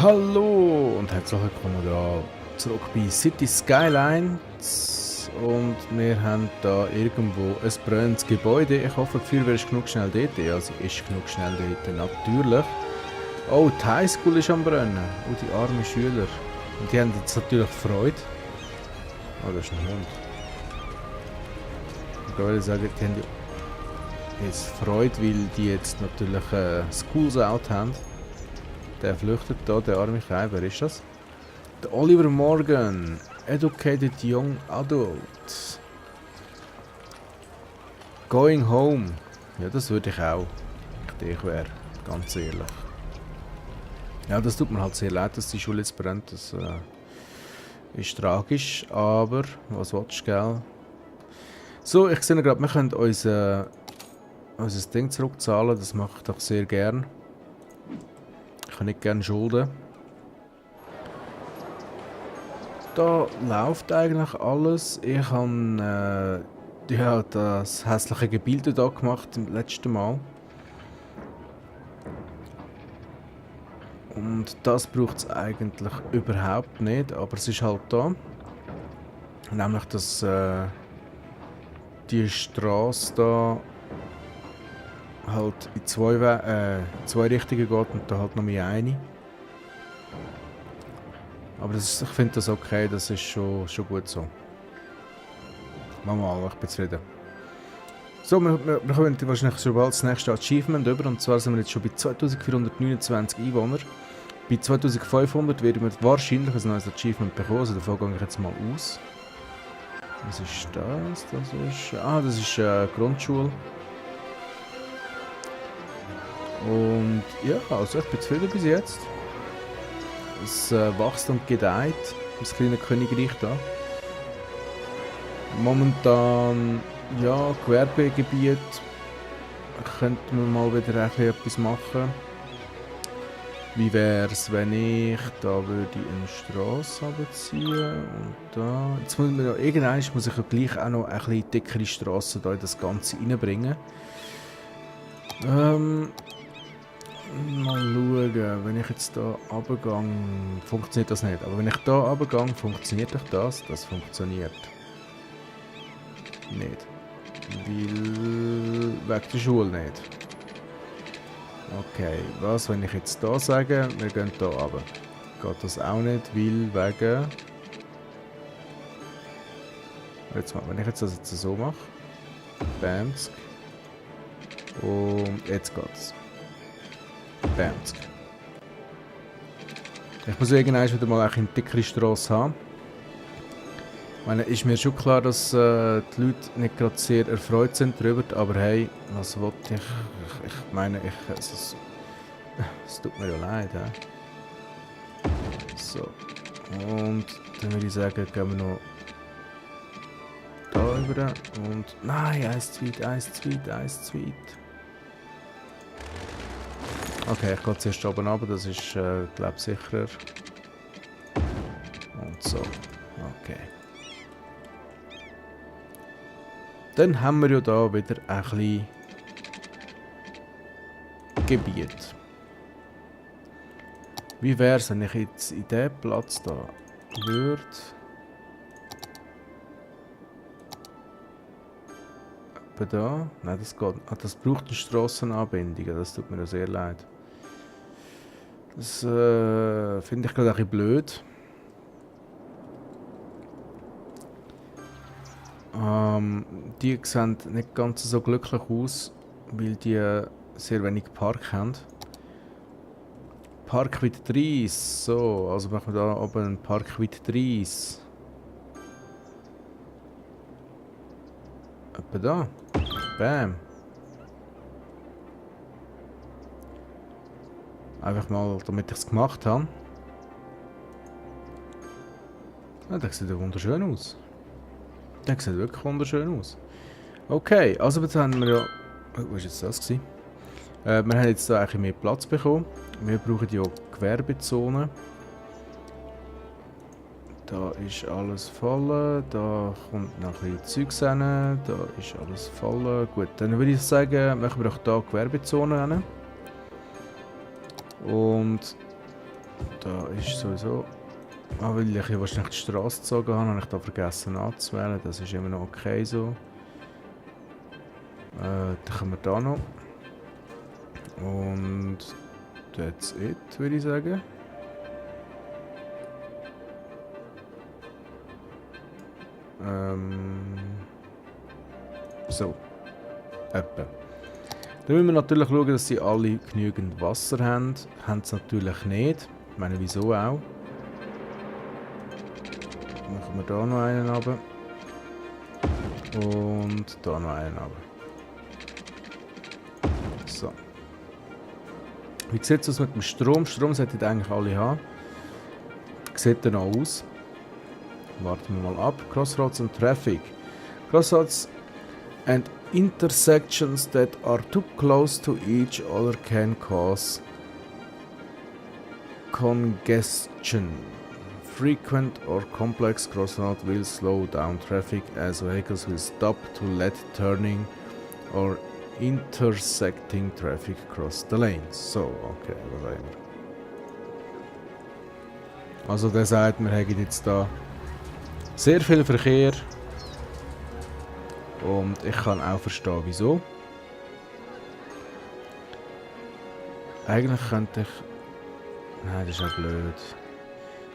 Hallo und herzlich willkommen da zurück bei City Skylines und wir haben da irgendwo ein brennendes Gebäude. Ich hoffe, die Feuerwehr ist genug schnell dort. Ja, sie ist genug schnell dort, natürlich. Oh, die Highschool ist am Brennen. Oh, die armen Schüler. Und die haben jetzt natürlich Freude. Oh, das ist ein Hund. Ich würde sagen, die haben jetzt Freude, weil die jetzt natürlich Schools Out haben. Der flüchtet da, der arme Kerl. Wer ist das? Der Oliver Morgan. Educated Young Adult. Going home. Ja, das würde ich auch. Wenn ich wäre. Ganz ehrlich. Ja, das tut mir halt sehr leid, dass die Schule jetzt brennt. Das ist tragisch. Aber, was willst du, gell? So, ich sehe gerade, wir können unser Ding zurückzahlen. Das mache ich doch sehr gern. Ich kann nicht gerne schulden. Da läuft eigentlich alles. Ich habe ja, das hässliche Gebilde da gemacht im letzten Mal. Und das braucht es eigentlich überhaupt nicht, aber es ist halt da. Nämlich, dass die Straße da halt in zwei Richtungen geht und da halt noch mehr eine. Aber ich finde das okay, das ist schon gut so. Machen wir mal, ich bin zufrieden. So, wir kommen wahrscheinlich schon bald das nächste Achievement über. Und zwar sind wir jetzt schon bei 2429 Einwohner. Bei 2500 werden wir wahrscheinlich ein neues Achievement bekommen, also davon gehe ich jetzt mal aus. Was ist das? Das ist Grundschule. Und ja, also ich bin zufrieden bis jetzt. Es wächst und gedeiht, das kleine Königreich da. Momentan, ja, Gewerbegebiet könnten wir mal wieder etwas machen. Wie wäre es, wenn ich da würde eine Strasse runterziehen und da... Jetzt muss man ja, irgendwann muss ich ja gleich auch noch ein bisschen dickere Strassen da in das Ganze reinbringen. Mal schauen, wenn ich jetzt hier runtergehe, funktioniert das nicht. Aber wenn ich hier runtergehe, funktioniert doch das? Das funktioniert. Nicht. Weil... wegen der Schule nicht. Okay, was, wenn ich jetzt hier sage, wir gehen hier runter. Geht das auch nicht, weil wegen... Jetzt mal, wenn ich jetzt das jetzt so mache. Bamsk. Und jetzt geht's. Bamsk. Ich muss irgendwann wieder mal eine dickere Strasse haben. Ich meine, ist mir schon klar, dass die Leute nicht gerade sehr erfreut sind darüber, aber hey, was wollte ich? Ich meine, es tut mir ja leid. He? So. Und dann würde ich sagen, gehen wir noch da rüber und... Nein, eins zu weit. Okay, ich gehe zuerst oben runter, das ist, glaube ich, sicherer. Und so. Okay. Dann haben wir ja da wieder ein bisschen Gebiet. Wie wäre es, wenn ich jetzt in diesen Platz da würde? Etwa da? Nein, das geht. Ah, das braucht eine Strassenanbindung. Das tut mir ja sehr leid. Das finde ich gerade ein bisschen blöd. Die sehen nicht ganz so glücklich aus, weil die sehr wenig Park haben. Park with Trees. So, also machen wir da oben einen Park with Trees. Etwa da. Bam. Einfach mal, damit ich es gemacht habe. Ja, das sieht ja wunderschön aus. Das sieht wirklich wunderschön aus. Okay, also jetzt haben wir ja... Oh, was war jetzt das gewesen? Wir haben jetzt da eigentlich mehr Platz bekommen. Wir brauchen ja Gewerbezone. Da ist alles voll. Da kommt noch ein bisschen Zeugs hin. Da ist alles voll. Gut, dann würde ich sagen, machen wir doch hier Gewerbezone hin. Und Da ist sowieso... Ah, weil ich ja wahrscheinlich die Straße gezogen habe, habe ich da vergessen anzuwählen. Das ist immer noch okay so. Dann können wir da noch. Und... That's it, würde ich sagen. So. Etwa. Dann müssen wir natürlich schauen, dass sie alle genügend Wasser haben. Haben sie natürlich nicht. Ich meine, wieso auch? Machen wir da noch einen runter. Und da noch einen runter. So. Wie sieht es aus mit dem Strom? Strom sollten eigentlich alle haben. Wie sieht der noch aus? Warten wir mal ab. Crossroads and Traffic. Crossroads and intersections that are too close to each other can cause congestion. Frequent or complex crossroads will slow down traffic as vehicles will stop to let turning or intersecting traffic cross the lanes. So, okay, was auch immer. Also der sagt, wir haben jetzt da sehr viel Verkehr. Und ich kann auch verstehen, wieso. Eigentlich könnte ich... Nein, das ist ja blöd.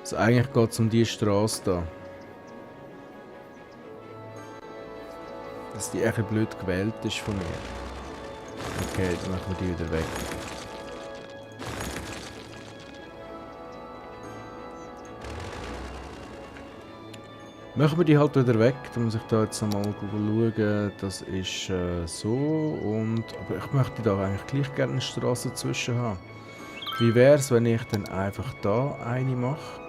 Also eigentlich geht es um diese Straße da. Dass die echt blöd gewählt ist von mir. Okay, dann machen wir die wieder weg. Machen wir die halt wieder weg, dann muss ich da jetzt nochmal schauen, das ist so und... Aber ich möchte da eigentlich gleich gerne eine Straße dazwischen haben. Wie wäre es, wenn ich dann einfach da eine mache?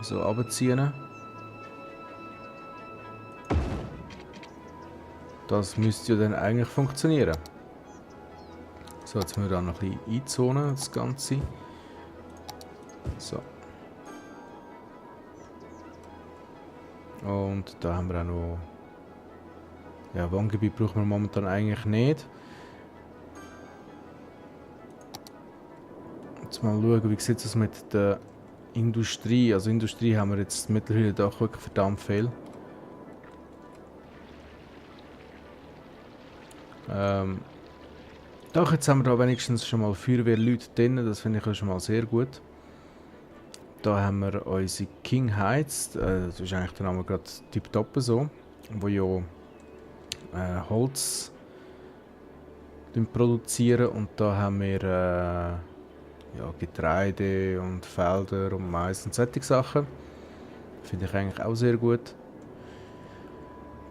So runterziehen. Das müsste ja dann eigentlich funktionieren. So, jetzt müssen wir da noch ein bisschen einzonen, das Ganze. So. Und da haben wir auch noch... Ja, Wohngebiet brauchen wir momentan eigentlich nicht. Jetzt mal schauen, wie sieht es mit der Industrie. Also Industrie haben wir jetzt mittlerweile doch wirklich verdammt viel. Doch, jetzt haben wir da wenigstens schon mal Feuerwehrleute drin, das finde ich auch schon mal sehr gut. Da haben wir unsere King Heights, das ist eigentlich der Name gerade tipptopp so, wo ja Holz produzieren und da haben wir ja, Getreide und Felder und Mais und solche Sachen. Finde ich eigentlich auch sehr gut.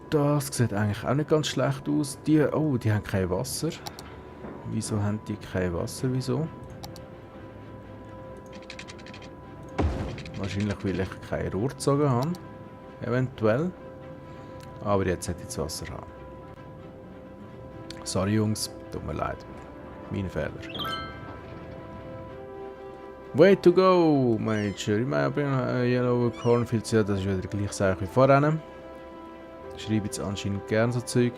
Das sieht eigentlich auch nicht ganz schlecht aus. Die haben kein Wasser. Wieso haben die kein Wasser? Wieso? Wahrscheinlich, weil ich kein Rohr gezogen habe. Eventuell. Aber jetzt sollte ich das Wasser haben. Sorry Jungs, tut mir leid. Mein Fehler. Way to go, Major. Ich meine, Yellow Cornfields, ja, das ist wieder gleich Sache wie vorhin. Ich schreibe jetzt anscheinend gerne so Zeug.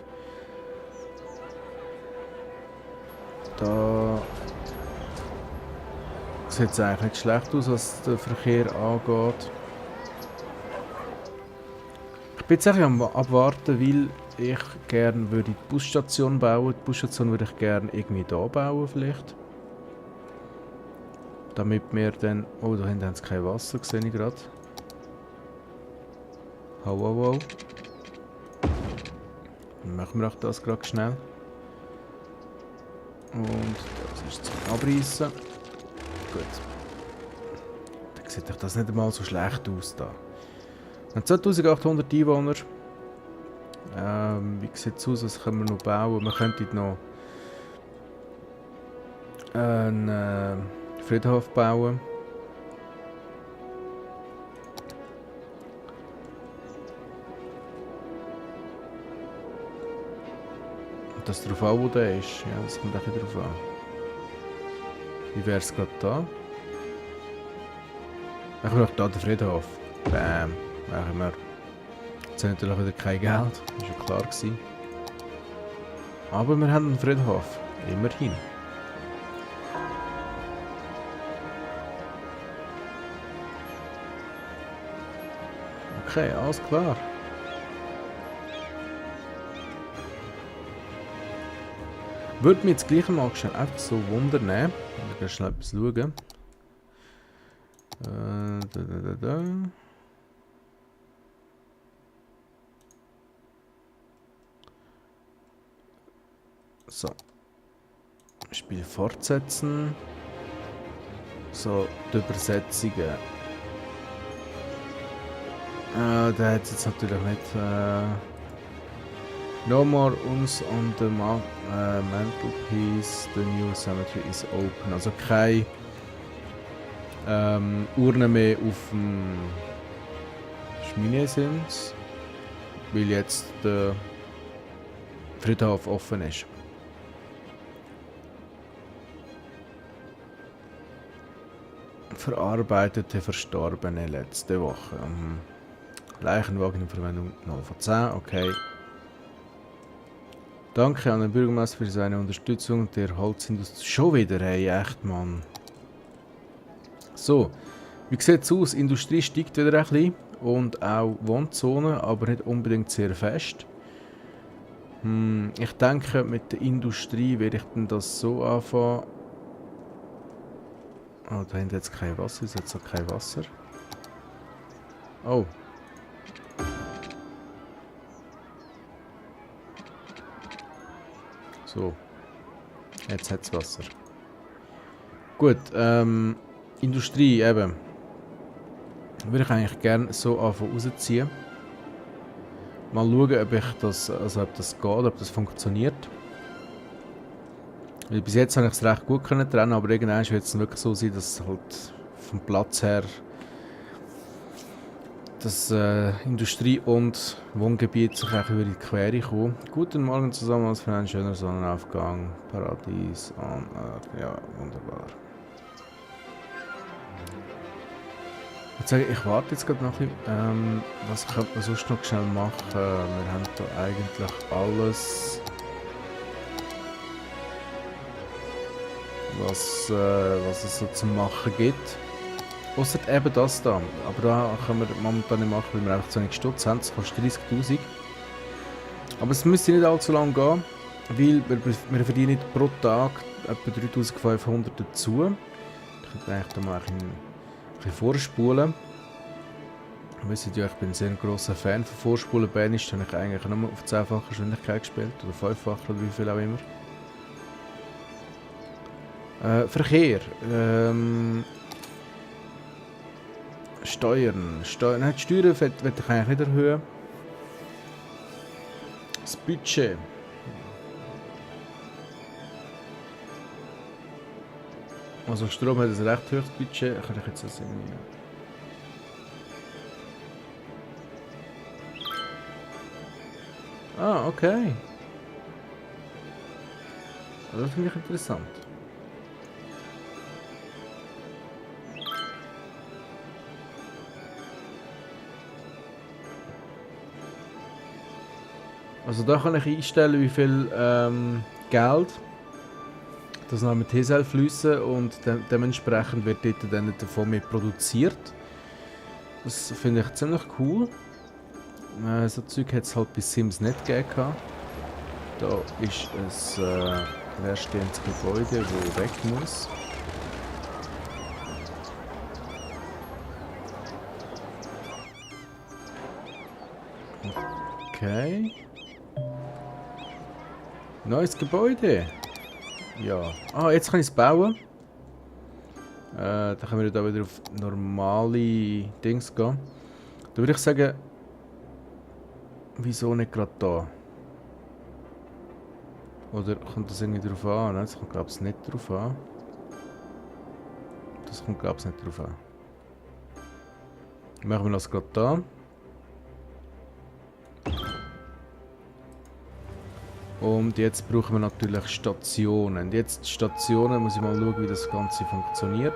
Da sieht es eigentlich nicht schlecht aus, was den Verkehr angeht. Ich bin jetzt am Abwarten, weil ich gerne würde die Busstation bauen. Die Busstation würde ich gerne irgendwie hier bauen vielleicht. Damit wir dann... Oh, da hinten haben sie kein Wasser, sehe ich gerade. Wow. Dann machen wir auch das gerade schnell. Und das ist zum Abreißen. Gut. Dann sieht doch das nicht einmal so schlecht aus da. Wir haben 2800 Einwohner. Wie sieht es aus? Was können wir noch bauen? Wir könnten noch einen Friedhof bauen. Das darauf an, wo der ist. Ja, das kommt auch darauf an. Wie wäre es gerade da? Machen wir doch da den Friedhof. Bam. Machen wir. Jetzt haben wir natürlich wieder kein Geld. Das war ja klar gewesen. Aber wir haben einen Friedhof. Immerhin. Okay, alles klar. Würde mich jetzt gleich mal schnell einfach so wundern. Ich kann schnell etwas schauen. Da. So. Spiel fortsetzen. So, die Übersetzungen. Der hat jetzt natürlich nicht. No more uns on the mantelpiece. The new cemetery is open. Also keine Urne mehr auf dem Schmine sind, weil jetzt der Friedhof offen ist. Verarbeitete Verstorbene letzte Woche. Leichenwagen in Verwendung 0 von 10, okay. Danke an den Bürgermeister für seine Unterstützung der Holzindustrie. Schon wieder, hey, echt, Mann. So, wie sieht es aus? Die Industrie steigt wieder ein bisschen und auch Wohnzonen, aber nicht unbedingt sehr fest. Ich denke, mit der Industrie werde ich dann das so anfangen. Oh, da hinten jetzt kein Wasser, ist jetzt auch kein Wasser. Oh. So. Jetzt hat es Wasser. Gut, Industrie eben. Würde ich eigentlich gerne so anfangen rausziehen. Mal schauen, ob ich das, also ob das geht, ob das funktioniert. Weil bis jetzt habe ich es recht gut trennen, aber irgendwann wird es wirklich so sein, dass halt vom Platz her das Industrie- und Wohngebiet sich auch über die Quere kommen. Guten Morgen zusammen für einen schönen Sonnenaufgang. Paradies on Earth. Ja, wunderbar. Ich sage, ich warte jetzt gerade noch ein bisschen. Was könnte man sonst noch schnell machen? Wir haben da eigentlich alles, was es so zu machen gibt. Ausser eben das da. Aber da können wir momentan nicht machen, weil wir einfach zu wenig Stutz haben. Das kostet 30'000. Aber es müsste nicht allzu lang gehen, weil wir verdienen pro Tag etwa 3'500 dazu. Ich könnte eigentlich da mal ein bisschen vorspulen. Ihr wisst ja, ich bin ein sehr grosser Fan von Vorspulen. Banish habe ich eigentlich nur auf 10-fache Geschwindigkeit gespielt. Oder 5-fache oder wie viel auch immer. Verkehr. Steuern. Nein, die Steuern will ich eigentlich nicht erhöhen. Das Budget. Also Strom hat ein recht hohes Budget. Kann ich jetzt das irgendwie... Ah, okay. Also das finde ich interessant. Also da kann ich einstellen, wie viel Geld das noch mit T-Cell fließen und dementsprechend wird dort dann davon mehr produziert. Das finde ich ziemlich cool. So Zeug hat es halt bei Sims nicht gegeben. Da ist ein leerstehendes Gebäude, das weg muss. Okay. Neues Gebäude. Ja. Ah, jetzt kann ich es bauen. Dann können wir da wieder auf normale Dings gehen. Da würde ich sagen, wieso nicht gerade da? Oder kommt das irgendwie drauf an? Nein, das kommt glaube ich nicht drauf an. Das kommt glaube ich nicht drauf an. Machen wir das gerade da. Und jetzt brauchen wir natürlich Stationen. Und jetzt Stationen muss ich mal schauen, wie das Ganze funktioniert.